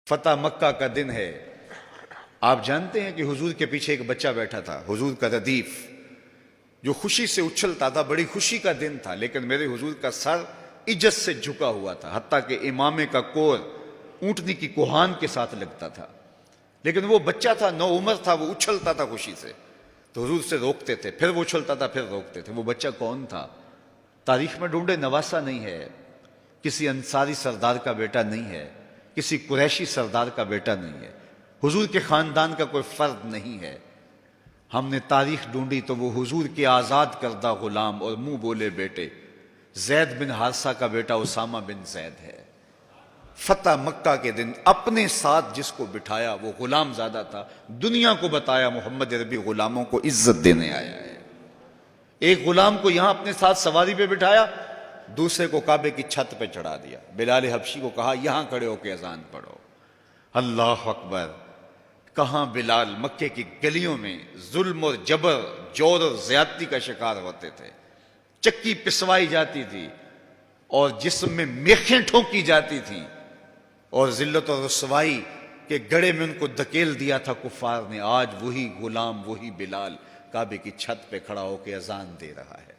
فتح مکہ کا دن ہے۔ آپ جانتے ہیں کہ حضور کے پیچھے ایک بچہ بیٹھا تھا، حضور کا ردیف، جو خوشی سے اچھلتا تھا۔ بڑی خوشی کا دن تھا، لیکن میرے حضور کا سر عجز سے جھکا ہوا تھا، حتیٰ کہ امامے کا کور اونٹنی کی کوہان کے ساتھ لگتا تھا۔ لیکن وہ بچہ تھا، نو عمر تھا، وہ اچھلتا تھا خوشی سے، تو حضور سے روکتے تھے، پھر وہ اچھلتا تھا، پھر روکتے تھے۔ وہ بچہ کون تھا؟ تاریخ میں ڈھونڈے، نواسہ نہیں ہے، کسی انصاری سردار کا بیٹا نہیں ہے، کسی قریشی سردار کا بیٹا نہیں ہے، حضور کے خاندان کا کوئی فرد نہیں ہے۔ ہم نے تاریخ ڈھونڈی تو وہ حضور کے آزاد کردہ غلام اور منہ بولے بیٹے زید بن حارثہ کا بیٹا اسامہ بن زید ہے۔ فتح مکہ کے دن اپنے ساتھ جس کو بٹھایا وہ غلام زادہ تھا، دنیا کو بتایا محمد عربی غلاموں کو عزت دینے آیا ہے۔ ایک غلام کو یہاں اپنے ساتھ سواری پہ بٹھایا، دوسرے کو کعبے کی چھت پہ چڑھا دیا۔ بلال حبشی کو کہا یہاں کھڑے ہو کے اذان پڑھو۔ اللہ اکبر! کہاں بلال مکے کی گلیوں میں ظلم اور جبر، جور اور زیادتی کا شکار ہوتے تھے، چکی پسوائی جاتی تھی اور جسم میں میخیں ٹھونکی جاتی تھیں، اور ذلت اور رسوائی کے گڑھے میں ان کو دھکیل دیا تھا کفار نے۔ آج وہی غلام، وہی بلال کعبے کی چھت پہ کھڑا ہو کے اذان دے رہا ہے۔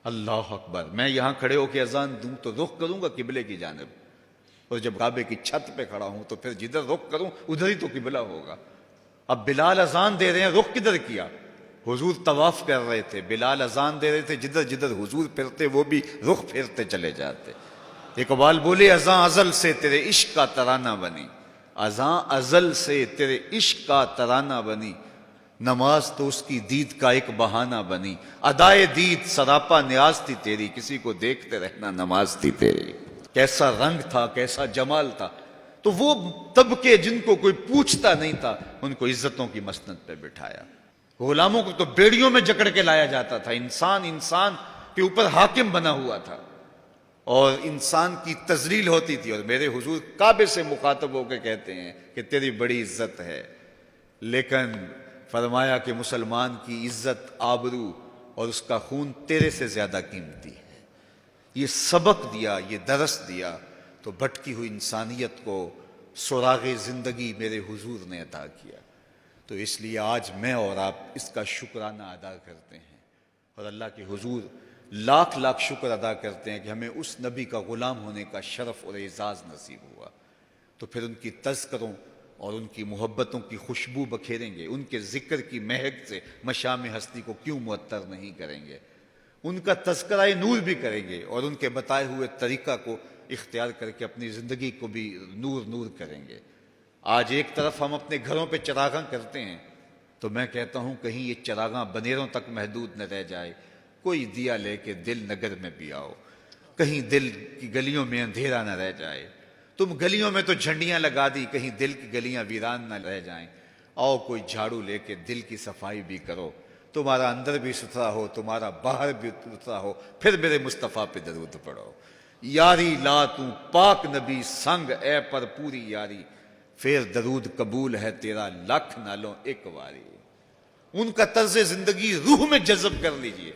اللہ اکبر! میں یہاں کھڑے ہو کے اذان دوں تو رخ کروں گا قبلے کی جانب، اور جب کعبے کی چھت پہ کھڑا ہوں تو پھر جدھر رخ کروں ادھر ہی تو قبلہ ہوگا۔ اب بلال اذان دے رہے ہیں، رخ کدھر کیا؟ حضور طواف کر رہے تھے، بلال اذان دے رہے تھے، جدھر جدھر حضور پھرتے وہ بھی رخ پھیرتے چلے جاتے۔ اقبال بولے اذان ازل سے تیرے عشق کا ترانہ بنی، اذان ازل سے تیرے عشق کا ترانہ بنی، نماز تو اس کی دید کا ایک بہانہ بنی، ادائے دید سراپا نیاز تھی تیری، کسی کو دیکھتے رہنا نماز تھی تیری۔ کیسا رنگ تھا، کیسا جمال تھا! تو وہ طبقے جن کو کوئی پوچھتا نہیں تھا، ان کو عزتوں کی مسند پہ بٹھایا۔ غلاموں کو تو بیڑیوں میں جکڑ کے لایا جاتا تھا، انسان انسان کے اوپر حاکم بنا ہوا تھا اور انسان کی تذلیل ہوتی تھی، اور میرے حضور کعبے سے مخاطب ہو کے کہتے ہیں کہ تیری بڑی عزت ہے، لیکن فرمایا کہ مسلمان کی عزت، آبرو اور اس کا خون تیرے سے زیادہ قیمتی ہے۔ یہ سبق دیا، یہ درس دیا تو بھٹکی ہوئی انسانیت کو سراغ زندگی میرے حضور نے عطا کیا۔ تو اس لیے آج میں اور آپ اس کا شکرانہ ادا کرتے ہیں، اور اللہ کے حضور لاکھ لاکھ شکر ادا کرتے ہیں کہ ہمیں اس نبی کا غلام ہونے کا شرف اور اعزاز نصیب ہوا۔ تو پھر ان کی تذکروں اور ان کی محبتوں کی خوشبو بکھیریں گے، ان کے ذکر کی مہک سے مشام ہستی کو کیوں معطر نہیں کریں گے، ان کا تذکرہ نور بھی کریں گے، اور ان کے بتائے ہوئے طریقہ کو اختیار کر کے اپنی زندگی کو بھی نور نور کریں گے۔ آج ایک طرف ہم اپنے گھروں پہ چراغاں کرتے ہیں، تو میں کہتا ہوں کہیں یہ چراغاں بنیروں تک محدود نہ رہ جائے، کوئی دیا لے کے دل نگر میں بھی آؤ، کہیں دل کی گلیوں میں اندھیرا نہ رہ جائے۔ تم گلیوں میں تو جھنڈیاں لگا دی، کہیں دل کی گلیاں ویران نہ رہ جائیں۔ آؤ کوئی جھاڑو لے کے دل کی صفائی بھی کرو، تمہارا اندر بھی ستھرا ہو، تمہارا باہر بھی ستھرا ہو، پھر میرے مصطفیٰ پہ درود پڑھو۔ یاری لا تو پاک نبی سنگ اے پر پوری یاری، پھر درود قبول ہے تیرا لکھ نالوں ایک واری۔ ان کا طرز زندگی روح میں جذب کر لیجئے،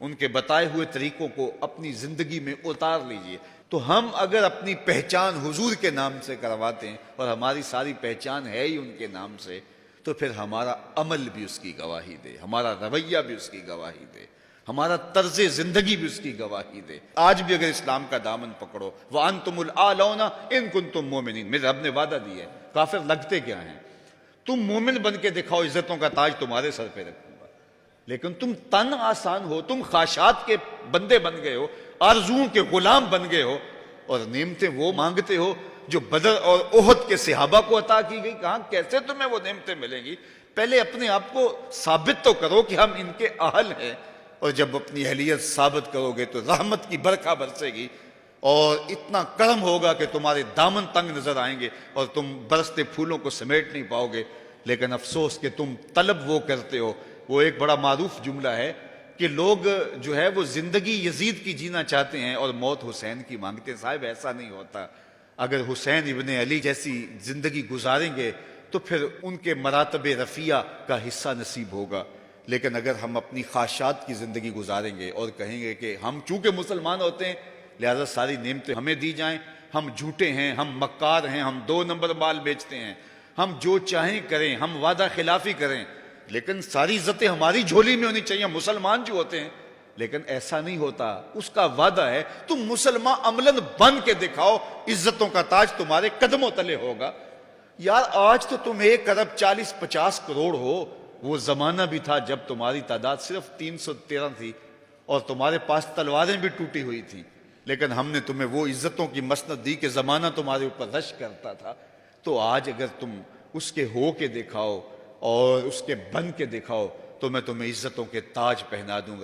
ان کے بتائے ہوئے طریقوں کو اپنی زندگی میں اتار لیجئے۔ تو ہم اگر اپنی پہچان حضور کے نام سے کرواتے ہیں، اور ہماری ساری پہچان ہے ہی ان کے نام سے، تو پھر ہمارا عمل بھی اس کی گواہی دے، ہمارا رویہ بھی اس کی گواہی دے، ہمارا طرز زندگی بھی اس کی گواہی دے۔ آج بھی اگر اسلام کا دامن پکڑو، وَأَنْتُمُ الْأَعْلَوْنَ إِن كُنتُم مُؤْمِنِينَ، میرے رب نے وعدہ دیا ہے، کافر لگتے کیا ہیں؟ تم مومن بن کے دکھاؤ، عزتوں کا تاج تمہارے سر پہ رکھوں گا۔ لیکن تم تن آسان ہو، تم خواہشات کے بندے بن گئے ہو، آرزوؤں کے غلام بن گئے ہو، اور نعمتیں وہ مانگتے ہو جو بدر اور احد کے صحابہ کو عطا کی گئی۔ کہاں کیسے تمہیں وہ نعمتیں ملیں گی؟ پہلے اپنے آپ کو ثابت تو کرو کہ ہم ان کے اہل ہیں، اور جب اپنی اہلیت ثابت کرو گے تو رحمت کی برکھا برسے گی، اور اتنا کرم ہوگا کہ تمہارے دامن تنگ نظر آئیں گے اور تم برستے پھولوں کو سمیٹ نہیں پاؤ گے۔ لیکن افسوس کہ تم طلب وہ کرتے ہو۔ وہ ایک بڑا معروف جملہ ہے کہ لوگ جو ہے وہ زندگی یزید کی جینا چاہتے ہیں اور موت حسین کی مانگتے ہیں۔ صاحب ایسا نہیں ہوتا۔ اگر حسین ابن علی جیسی زندگی گزاریں گے تو پھر ان کے مراتب رفیع کا حصہ نصیب ہوگا، لیکن اگر ہم اپنی خواہشات کی زندگی گزاریں گے اور کہیں گے کہ ہم چونکہ مسلمان ہوتے ہیں لہذا ساری نعمتیں ہمیں دی جائیں، ہم جھوٹے ہیں، ہم مکار ہیں، ہم 2 نمبر مال بیچتے ہیں، ہم جو چاہیں کریں، ہم وعدہ خلافی کریں، لیکن ساری عزتیں ہماری جھولی میں ہونی چاہیے. مسلمان جو ہوتے ہیں، لیکن ایسا نہیں ہوتا. اس کا وعدہ ہے تم مسلمان عملاً بن کے دکھاؤ، عزتوں کا تاج تمہارے قدموں تلے ہوگا. یار آج تو تم 1 ارب 40-50 کروڑ ہو. وہ زمانہ بھی تھا جب تمہاری تعداد صرف 313 تھی اور تمہارے پاس تلواریں بھی ٹوٹی ہوئی تھیں، لیکن ہم نے تمہیں وہ عزتوں کی مسند دی کہ زمانہ تمہارے اوپر رش کرتا تھا. تو آج اگر تم اس کے ہو کے دکھاؤ اور اس کے بن کے دکھاؤ تو میں تمہیں عزتوں کے تاج پہنا دوں گا.